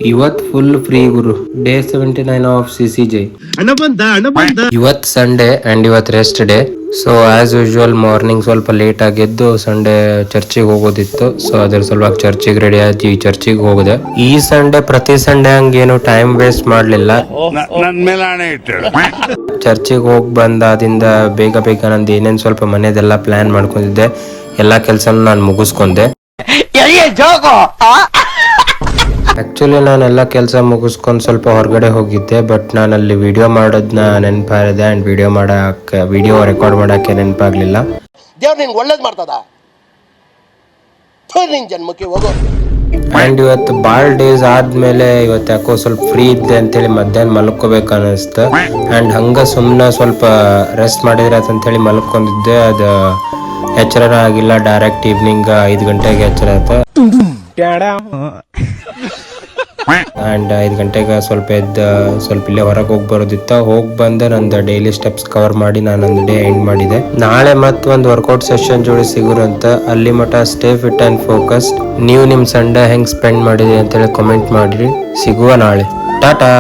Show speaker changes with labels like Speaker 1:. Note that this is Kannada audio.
Speaker 1: ಇವತ್ full free Guru. Day 79 of CCJ. ಇವತ್ ಸಂಡೇ ಅಂಡ್ ಇವತ್ rest day. So as usual morning ಸ್ವಲ್ಪ ಲೇಟ್ ಆಗಿದ್ದು ಸಂಡೇ ಚರ್ಚಿಗೆ ಹೋಗೋದಿತ್ತು. ಸೊ ಅದ್ರ ಸಲುವಾಗಿ ಚರ್ಚಿಗೆ ರೆಡಿ ಆಗಿ ಚರ್ಚಿಗೆ ಹೋಗಿದೆ. ಈ ಸಂಡೇ ಪ್ರತಿ ಸಂಡೇ ಹಂಗೇನು ಟೈಮ್ ವೇಸ್ಟ್ ಮಾಡ್ಲಿಲ್ಲ. ಚರ್ಚಿಗೆ ಹೋಗಿ ಬಂದಾದಿಂದ ಬೇಗ ಬೇಗ ನಂದು ಏನೇನ್ ಸ್ವಲ್ಪ ಮನೆದೆಲ್ಲ ಪ್ಲಾನ್ ಮಾಡ್ಕೊಂಡಿದ್ದೆ, ಎಲ್ಲಾ ಕೆಲ್ಸನೂ ನಾನು ಮುಗಿಸ್ಕೊಂಡೆ. ಆಕ್ಚುಲಿ ನಾನೆಲ್ಲ ಕೆಲಸ ಮುಗಿಸ್ಕೊಂಡು ಸ್ವಲ್ಪ ಹೊರಗಡೆ ಹೋಗಿದ್ದೆ, ಬಟ್ ನಾನು ಅಲ್ಲಿ ವಿಡಿಯೋ ಮಾಡೋದನ್ನ ನೆನಪಾಗಿದೆ ಅಂಡ್ ವಿಡಿಯೋ ರೆಕಾರ್ಡ್ ಮಾಡಕ್ಕೆ ನೆನಪಾಗ್ಲಿಲ್ಲ.
Speaker 2: ದೇವ್ರು ನಿನ್ಗೆ ಒಳ್ಳೇದು ಮಾಡ್ತದ ನಿನ್ ಜನ್ಮಕ್ಕೆ ಹೋಗೋ.
Speaker 1: ಅಂಡ್ ಇವತ್ತು ಭಾಳ ಡೇಸ್ ಆದ್ಮೇಲೆ ಇವತ್ತು ಯಾಕೋ ಸ್ವಲ್ಪ ಫ್ರೀ ಇದ್ದೆ ಅಂತೇಳಿ ಮಧ್ಯಾಹ್ನ ಮಲ್ಕೋಬೇಕು ಅನ್ನಿಸ್ತು. ಅಂಡ್ ಹಂಗ ಸುಮ್ಮನೆ ಸ್ವಲ್ಪ ರೆಸ್ಟ್ ಮಾಡಿದ್ರೆ ಅಂತೇಳಿ ಮಲ್ಕೊಂಡಿದ್ದೆ. ಅದು ಎಚ್ಚರ ಆಗಿಲ್ಲ. ಡೈರೆಕ್ಟ್ ಈವ್ನಿಂಗ್ 5 ಗಂಟೆಗೆ ಎಚ್ಚರ ಆಯ್ತು. ಅಂಡ್ 5 ಗಂಟೆಗೆ ಸ್ವಲ್ಪ ಇಲ್ಲೇ ಹೊರಗೆ ಹೋಗಿ ಬರೋದಿತ್ತ. ಹೋಗಿ ಬಂದೆ ನಂದು ಡೈಲಿ ಸ್ಟೆಪ್ಸ್ ಕವರ್ ಮಾಡಿ ನಾನು ಒಂದು ಡೇ ಎಂಡ್ ಮಾಡಿದೆ. ನಾಳೆ ಮತ್ತೆ ಒಂದು ವರ್ಕೌಟ್ ಸೆಷನ್ ಜೋಡಿ ಸಿಗುರಂತ. ಅಲ್ಲಿ ಮಟ ಸ್ಟೇ ಫಿಟ್ ಅಂಡ್ ಫೋಕಸ್. ನೀವು ನಿಮ್ಮ ಸಂಡೇ ಹೆಂಗ್ ಸ್ಪೆಂಡ್ ಮಾಡಿದ್ರಿ ಅಂತೇಳಿ ಕಮೆಂಟ್ ಮಾಡಿರಿ. ಸಿಗುವ ನಾಳೆ. ಟಾಟಾ.